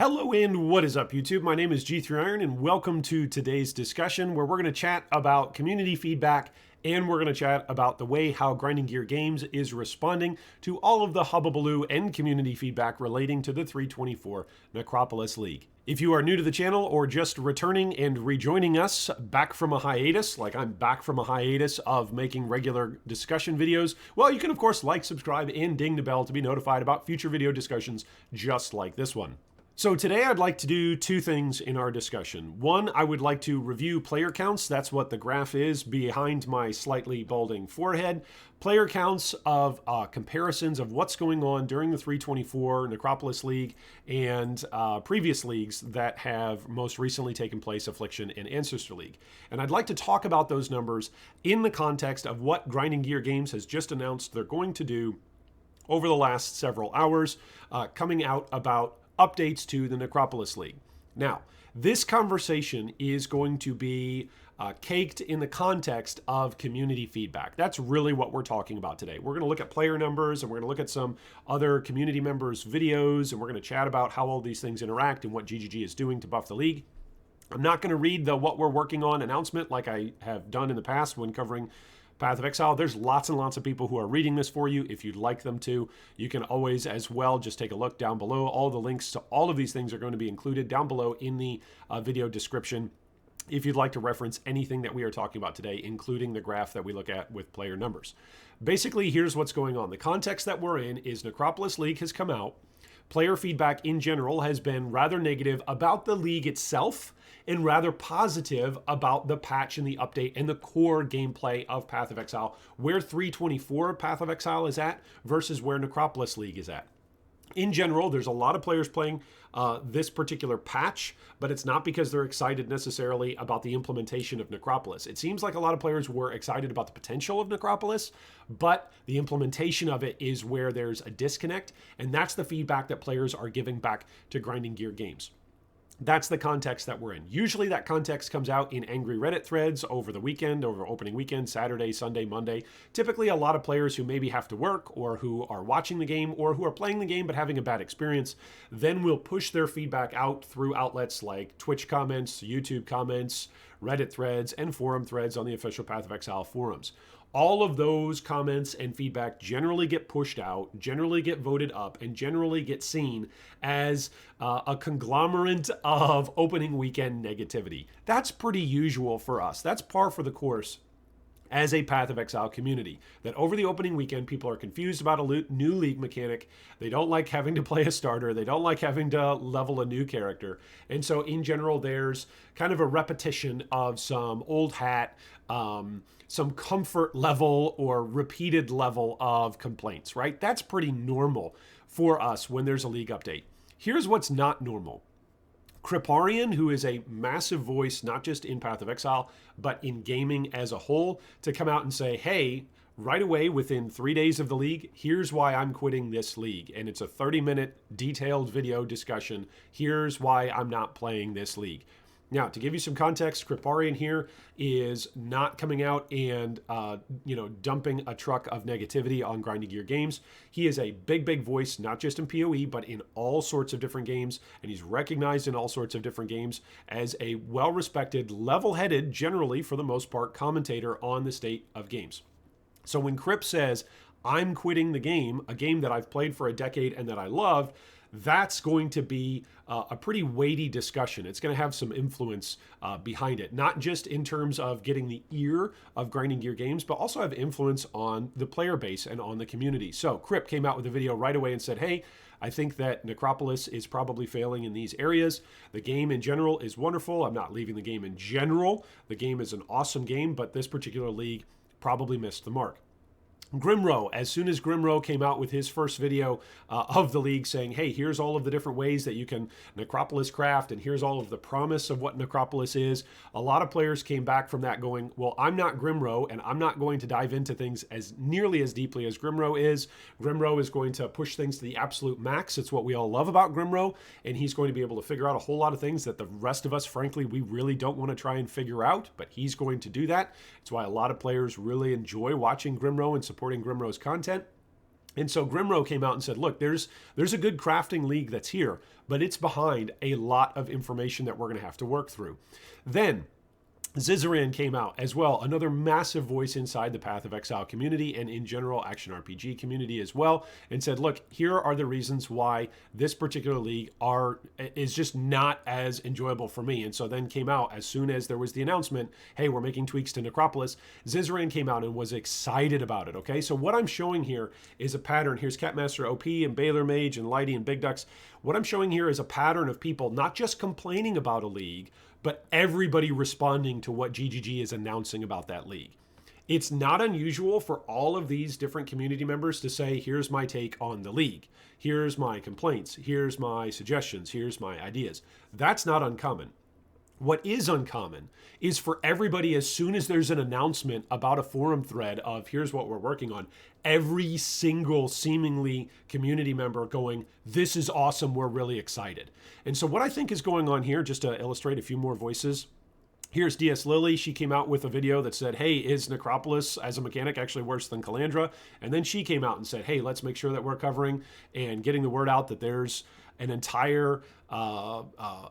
Hello and what is up YouTube? My name is G3Iron and welcome to today's discussion where we're going to chat about community feedback and we're going to chat about the way how Grinding Gear Games is responding to all of the hubbubaloo and community feedback relating to the 324 Necropolis League. If you are new to the channel or just returning and rejoining us back from a hiatus, like I'm back from a hiatus of making regular discussion videos, well, you can of course like, subscribe, and ding the bell to be notified about future video discussions just like this one. So today I'd like to do two things in our discussion. One, I would like to review player counts. That's what the graph is behind my slightly balding forehead. Player counts of comparisons of what's going on during the 324 Necropolis League and previous leagues that have most recently taken place, Affliction and Ancestor League. And I'd like to talk about those numbers in the context of what Grinding Gear Games has just announced they're going to do over the last several hours, coming out about updates to the Necropolis League. Now, this conversation is going to be caked in the context of community feedback. That's really what we're talking about today. We're going to look at player numbers and we're going to look at some other community members' videos and we're going to chat about how all these things interact and what GGG is doing to buff the league. I'm not going to read the what we're working on announcement like I have done in the past when covering Path of Exile. There's lots and lots of people who are reading this for you. If you'd like them to, you can always as well just take a look down below. All the links to all of these things are going to be included down below in the video description if you'd like to reference anything that we are talking about today, including the graph that we look at with player numbers. Basically, here's what's going on. The context that we're in is Necropolis League has come out. Player feedback in general has been rather negative about the league itself and rather positive about the patch and the update and the core gameplay of Path of Exile, where 324 Path of Exile is at versus where Necropolis League is at. In general, there's a lot of players playing this particular patch, but it's not because they're excited necessarily about the implementation of Necropolis. It seems like a lot of players were excited about the potential of Necropolis, but the implementation of it is where there's a disconnect, and that's the feedback that players are giving back to Grinding Gear Games. That's the context that we're in. Usually that context comes out in angry Reddit threads over the weekend, over opening weekend, Saturday, Sunday, Monday. Typically a lot of players who maybe have to work or who are watching the game or who are playing the game but having a bad experience then will push their feedback out through outlets like Twitch comments, YouTube comments, Reddit threads, and forum threads on the official Path of Exile forums. All of those comments and feedback generally get pushed out, generally get voted up, and generally get seen as a conglomerate of opening weekend negativity. That's pretty usual for us. That's par for the course as a Path of Exile community, that over the opening weekend, people are confused about a new league mechanic. They don't like having to play a starter. They don't like having to level a new character. And so in general, there's kind of a repetition of some old hat, some comfort level or repeated level of complaints, right? That's pretty normal for us when there's a league update. Here's what's not normal. Kripp, who is a massive voice, not just in Path of Exile, but in gaming as a whole, to come out and say, hey, right away within 3 days of the league, here's why I'm quitting this league. And it's a 30-minute detailed video discussion. Here's why I'm not playing this league. Now, to give you some context, Kripp here is not coming out and, dumping a truck of negativity on Grinding Gear Games. He is a big, big voice, not just in PoE, but in all sorts of different games. And he's recognized in all sorts of different games as a well-respected, level-headed, generally, for the most part, commentator on the state of games. So when Kripp says, I'm quitting the game, a game that I've played for a decade and that I love, that's going to be a pretty weighty discussion. It's going to have some influence behind it, not just in terms of getting the ear of Grinding Gear Games, but also have influence on the player base and on the community. So Kripp came out with a video right away and said, hey, I think that Necropolis is probably failing in these areas. The game in general is wonderful. I'm not leaving the game in general. The game is an awesome game, but this particular league probably missed the mark. Grimro, as soon as Grimro came out with his first video of the league saying, hey, here's all of the different ways that you can Necropolis craft, and here's all of the promise of what Necropolis is, a lot of players came back from that going, well, I'm not Grimro, and I'm not going to dive into things as nearly as deeply as Grimro is. Grimro is going to push things to the absolute max. It's what we all love about Grimro, and he's going to be able to figure out a whole lot of things that the rest of us, frankly, we really don't want to try and figure out, but he's going to do that. It's why a lot of players really enjoy watching Grimro and supporting Grimro's content. And so Grimro came out and said, look, there's a good crafting league that's here, but it's behind a lot of information that we're going to have to work through. Then Zizaran came out as well, another massive voice inside the Path of Exile community and in general action RPG community as well, and said, look, here are the reasons why this particular league is just not as enjoyable for me. And so then came out as soon as there was the announcement, hey, we're making tweaks to Necropolis, Zizaran came out and was excited about it, okay? So what I'm showing here is a pattern. Here's CatmasterOP and Balormage and Lighty and Big Ducks. What I'm showing here is a pattern of people not just complaining about a league, but everybody responding to what ZiggyD is announcing about that league. It's not unusual for all of these different community members to say, here's my take on the league. Here's my complaints. Here's my suggestions. Here's my ideas. That's not uncommon. What is uncommon is for everybody, as soon as there's an announcement about a forum thread of here's what we're working on, every single seemingly community member going, this is awesome, we're really excited. And so what I think is going on here, just to illustrate a few more voices, here's DS Lily. She came out with a video that said, hey, is Necropolis as a mechanic actually worse than Calandra? And then she came out and said, hey, let's make sure that we're covering and getting the word out that there's an entire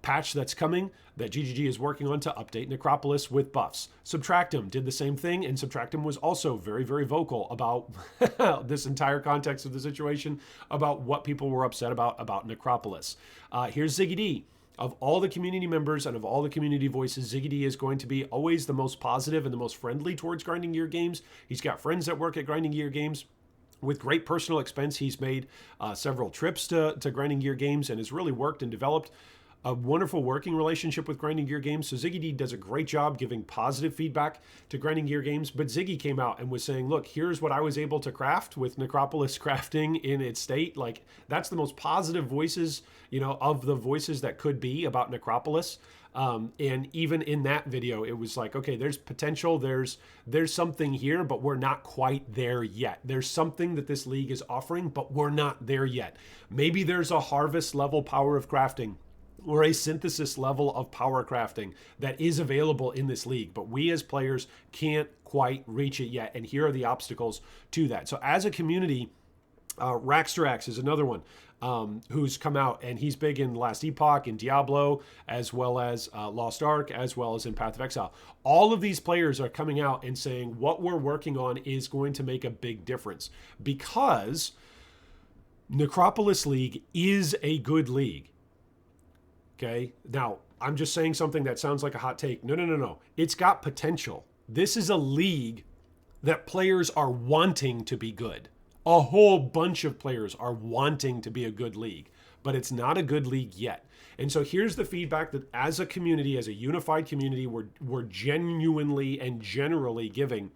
patch that's coming that ZiggyD is working on to update Necropolis with buffs. Subtractem did the same thing, and Subtractem was also very, very vocal about this entire context of the situation, about what people were upset about Necropolis. Here's ZiggyD. Of all the community members and of all the community voices, ZiggyD is going to be always the most positive and the most friendly towards Grinding Gear Games. He's got friends that work at Grinding Gear Games. With great personal expense, he's made several trips to Grinding Gear Games and has really worked and developed a wonderful working relationship with Grinding Gear Games. So ZiggyD does a great job giving positive feedback to Grinding Gear Games. But Ziggy came out and was saying, look, here's what I was able to craft with Necropolis crafting in its state. Like, that's the most positive voices, of the voices that could be about Necropolis. And even in that video, it was like, okay, there's potential, there's something here, but we're not quite there yet. There's something that this league is offering, but we're not there yet. Maybe there's a harvest level power of crafting or a synthesis level of power crafting that is available in this league, but we as players can't quite reach it yet. And here are the obstacles to that. So as a community, Raxxanterax is another one who's come out, and he's big in Last Epoch, in Diablo, as well as Lost Ark, as well as in Path of Exile. All of these players are coming out and saying what we're working on is going to make a big difference, because Necropolis League is a good league. Okay, now I'm just saying something that sounds like a hot take. No. It's got potential. This is a league that players are wanting to be good. A whole bunch of players are wanting to be a good league, but it's not a good league yet. And so here's the feedback that as a community, as a unified community, we're genuinely and generally giving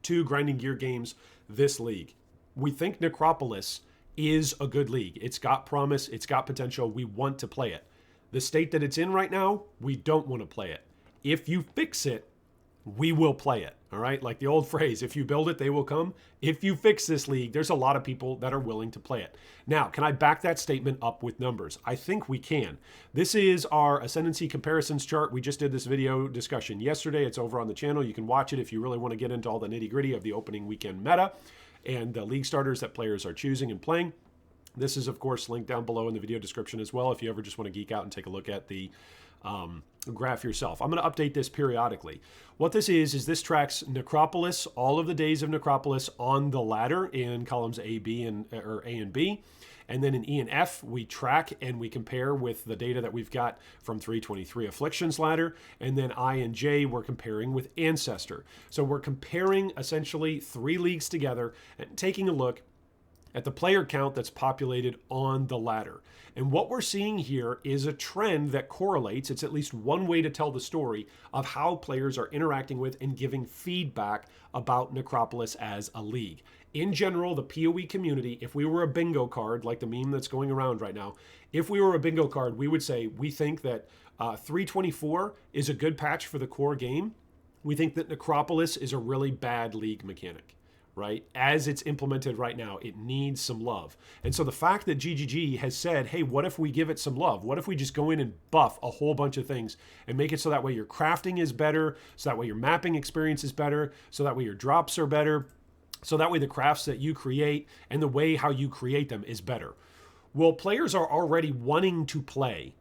to Grinding Gear Games this league. We think Necropolis is a good league. It's got promise. It's got potential. We want to play it. The state that it's in right now, we don't want to play it. If you fix it, we will play it. All right. Like the old phrase, if you build it, they will come. If you fix this league, there's a lot of people that are willing to play it. Now, can I back that statement up with numbers? I think we can. This is our Ascendancy comparisons chart. We just did this video discussion yesterday. It's over on the channel. You can watch it if you really want to get into all the nitty gritty of the opening weekend meta and the league starters that players are choosing and playing. This is, of course, linked down below in the video description as well if you ever just want to geek out and take a look at the graph yourself. I'm going to update this periodically. What this is this tracks Necropolis, all of the days of Necropolis on the ladder in columns A, B, or A and B. And then in E and F, we track and we compare with the data that we've got from 323 Afflictions ladder. And then I and J, we're comparing with Ancestor. So we're comparing essentially 3 leagues together and taking a look at the player count that's populated on the ladder. And what we're seeing here is a trend that correlates. It's at least one way to tell the story of how players are interacting with and giving feedback about Necropolis as a league. In general, the PoE community, if we were a bingo card, like the meme that's going around right now, if we were a bingo card, we would say we think that 324 is a good patch for the core game. We think that Necropolis is a really bad league mechanic. Right? As it's implemented right now, it needs some love. And so the fact that ZiggyD has said, hey, what if we give it some love? What if we just go in and buff a whole bunch of things and make it so that way your crafting is better, so that way your mapping experience is better, so that way your drops are better, So that way the crafts that you create and the way how you create them is better. Well, players are already wanting to play.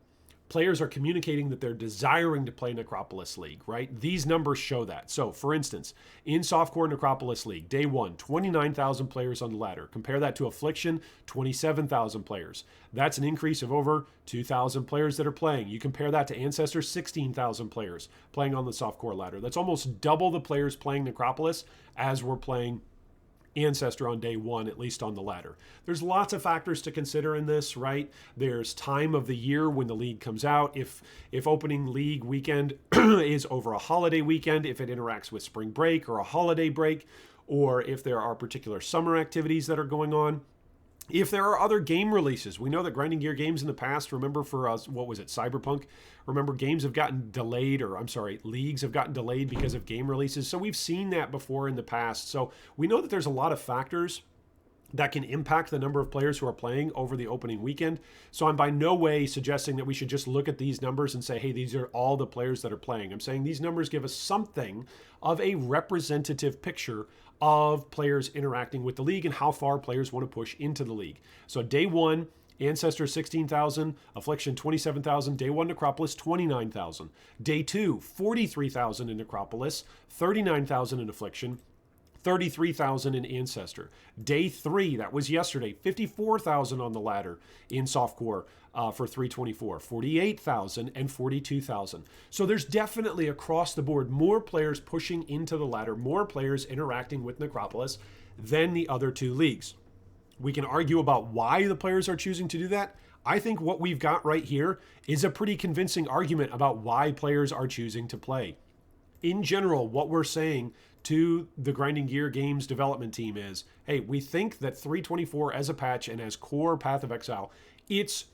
Players are communicating that they're desiring to play Necropolis League, right? These numbers show that. So, for instance, in Softcore Necropolis League, day one, 29,000 players on the ladder. Compare that to Affliction, 27,000 players. That's an increase of over 2,000 players that are playing. You compare that to Ancestor, 16,000 players playing on the Softcore ladder. That's almost double the players playing Necropolis as we're playing Ancestor on day one, at least on the ladder. There's lots of factors to consider in this, right? There's time of the year when the league comes out. If opening league weekend is over a holiday weekend, if it interacts with spring break or a holiday break, or if there are particular summer activities that are going on. If there are other game releases, we know that Grinding Gear games in the past, remember for us, what was it, Cyberpunk? Remember games have gotten delayed, leagues have gotten delayed because of game releases. So we've seen that before in the past. So we know that there's a lot of factors that can impact the number of players who are playing over the opening weekend. So I'm by no way suggesting that we should just look at these numbers and say, hey, these are all the players that are playing. I'm saying these numbers give us something of a representative picture of players interacting with the league and how far players want to push into the league. So day one, Ancestor 16,000, Affliction 27,000, day one Necropolis 29,000. Day two, 43,000 in Necropolis, 39,000 in Affliction, 33,000 in Ancestor. Day three, that was yesterday, 54,000 on the ladder in Softcore for 324, 48,000 and 42,000. So there's definitely across the board more players pushing into the ladder, more players interacting with Necropolis than the other two leagues. We can argue about why the players are choosing to do that. I think what we've got right here is a pretty convincing argument about why players are choosing to play. In general, what we're saying to the Grinding Gear Games development team is, hey, we think that 324 as a patch and as core Path of Exile, it's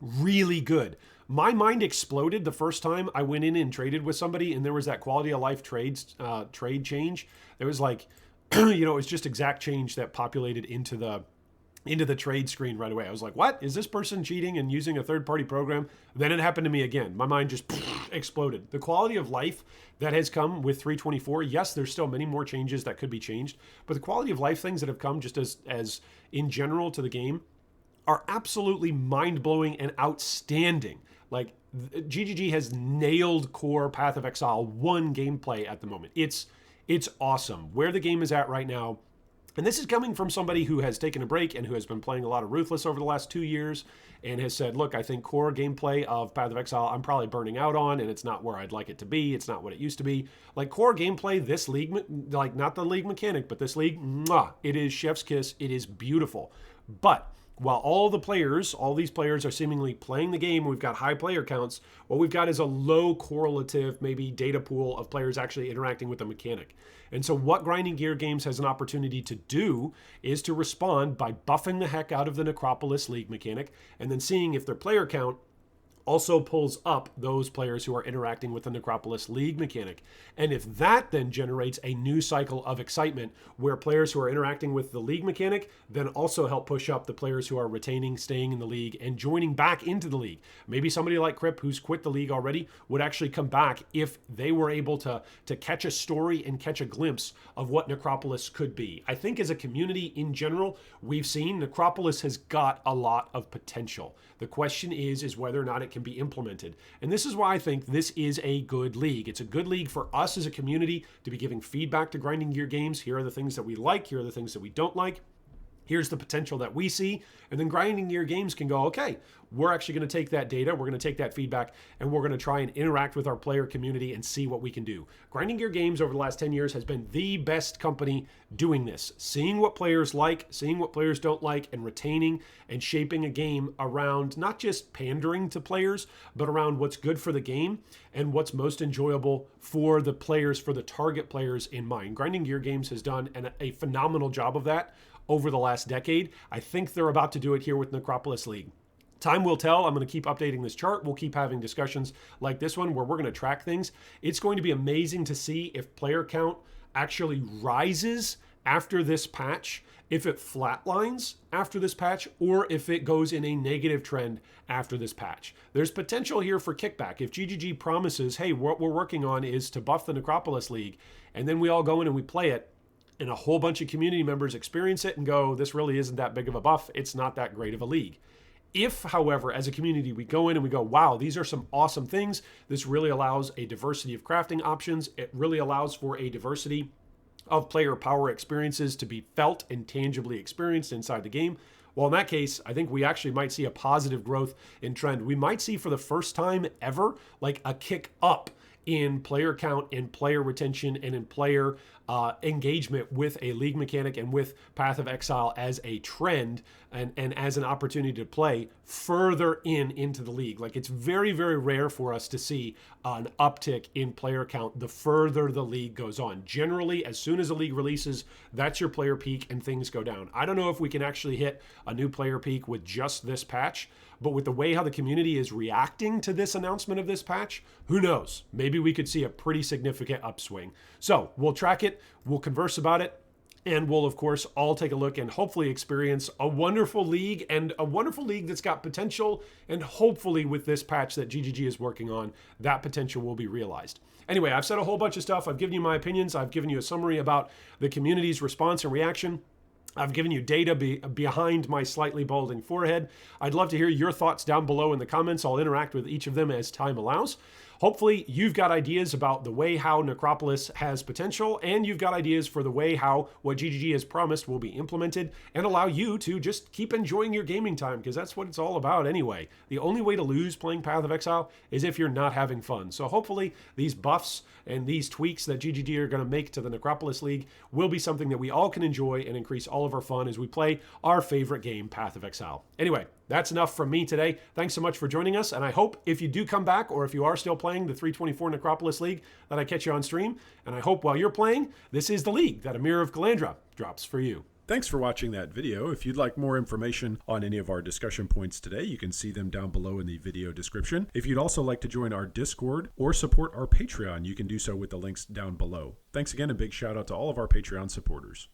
really good. My mind exploded the first time I went in and traded with somebody and there was that quality of life trade change. There was like, it was just exact change that populated into the trade screen right away. I was like, what? Is this person cheating and using a third-party program? Then it happened to me again. My mind just exploded. The quality of life that has come with 324, yes, there's still many more changes that could be changed, but the quality of life things that have come just as in general to the game are absolutely mind-blowing and outstanding. Like, ZiggyD has nailed core Path of Exile 1 gameplay at the moment. It's awesome. Where the game is at right now, and this is coming from somebody who has taken a break and who has been playing a lot of Ruthless over the last 2 years and has said, look, I think core gameplay of Path of Exile, I'm probably burning out on, and it's not where I'd like it to be. It's not what it used to be. Like, core gameplay, this league, like, not the league mechanic, but this league, it is chef's kiss. It is beautiful. But while all these players are seemingly playing the game, we've got high player counts, what we've got is a low correlative, maybe data pool of players actually interacting with the mechanic. And so what Grinding Gear Games has an opportunity to do is to respond by buffing the heck out of the Necropolis League mechanic and then seeing if their player count also pulls up those players who are interacting with the Necropolis League mechanic. And if that then generates a new cycle of excitement where players who are interacting with the league mechanic then also help push up the players who are retaining, staying in the league, and joining back into the league. Maybe somebody like Kripp, who's quit the league already, would actually come back if they were able to catch a story and catch a glimpse of what Necropolis could be. I think as a community in general, we've seen Necropolis has got a lot of potential. The question is whether or not it can be implemented. And this is why I think this is a good league. It's a good league for us as a community to be giving feedback to Grinding Gear Games. Here are the things that we like. Here are the things that we don't like. Here's the potential that we see. And then Grinding Gear Games can go, okay, we're actually going to take that data, we're going to take that feedback, and we're going to try and interact with our player community and see what we can do. Grinding Gear Games over the last 10 years has been the best company doing this. Seeing what players like, seeing what players don't like, and retaining and shaping a game around not just pandering to players, but around what's good for the game and what's most enjoyable for the players, for the target players in mind. Grinding Gear Games has done a phenomenal job of that over the last decade. I think they're about to do it here with Necropolis League. Time will tell. I'm going to keep updating this chart. We'll keep having discussions like this one where we're going to track things. It's going to be amazing to see if player count actually rises after this patch, if it flatlines after this patch, or if it goes in a negative trend after this patch. There's potential here for kickback. If ZiggyD promises, hey, what we're working on is to buff the Necropolis League, and then we all go in and we play it, and a whole bunch of community members experience it and go, this really isn't that big of a buff. It's not that great of a league. If, however, as a community, we go in and we go, wow, these are some awesome things. This really allows a diversity of crafting options. It really allows for a diversity of player power experiences to be felt and tangibly experienced inside the game. Well, in that case, I think we actually might see a positive growth in trend. We might see for the first time ever, like a kick up in player count, in player retention, and in player engagement with a league mechanic and with Path of Exile as a trend and as an opportunity to play further into the league. Like, it's very, very rare for us to see an uptick in player count the further the league goes on. Generally, as soon as a league releases, that's your player peak and things go down. I don't know if we can actually hit a new player peak with just this patch, but with the way how the community is reacting to this announcement of this patch, who knows? Maybe we could see a pretty significant upswing. So we'll track it, we'll converse about it, and we'll, of course, all take a look and hopefully experience a wonderful league, and a wonderful league that's got potential, and hopefully with this patch that GGG is working on, that potential will be realized. Anyway, I've said a whole bunch of stuff. I've given you my opinions. I've given you a summary about the community's response and reaction. I've given you data behind my slightly balding forehead. I'd love to hear your thoughts down below in the comments. I'll interact with each of them as time allows. Hopefully, you've got ideas about the way how Necropolis has potential, and you've got ideas for the way how what GGG has promised will be implemented and allow you to just keep enjoying your gaming time, because that's what it's all about anyway. The only way to lose playing Path of Exile is if you're not having fun. So hopefully, these buffs and these tweaks that GGG are going to make to the Necropolis League will be something that we all can enjoy and increase all of our fun as we play our favorite game, Path of Exile. Anyway, that's enough from me today. Thanks so much for joining us, and I hope if you do come back, or if you are still playing the 324 Necropolis League, that I catch you on stream. And I hope while you're playing, this is the league that a Mirror of Calandra drops for you. Thanks for watching that video. If you'd like more information on any of our discussion points today, you can see them down below in the video description. If you'd also like to join our Discord or support our Patreon, you can do so with the links down below. Thanks again, and big shout out to all of our Patreon supporters.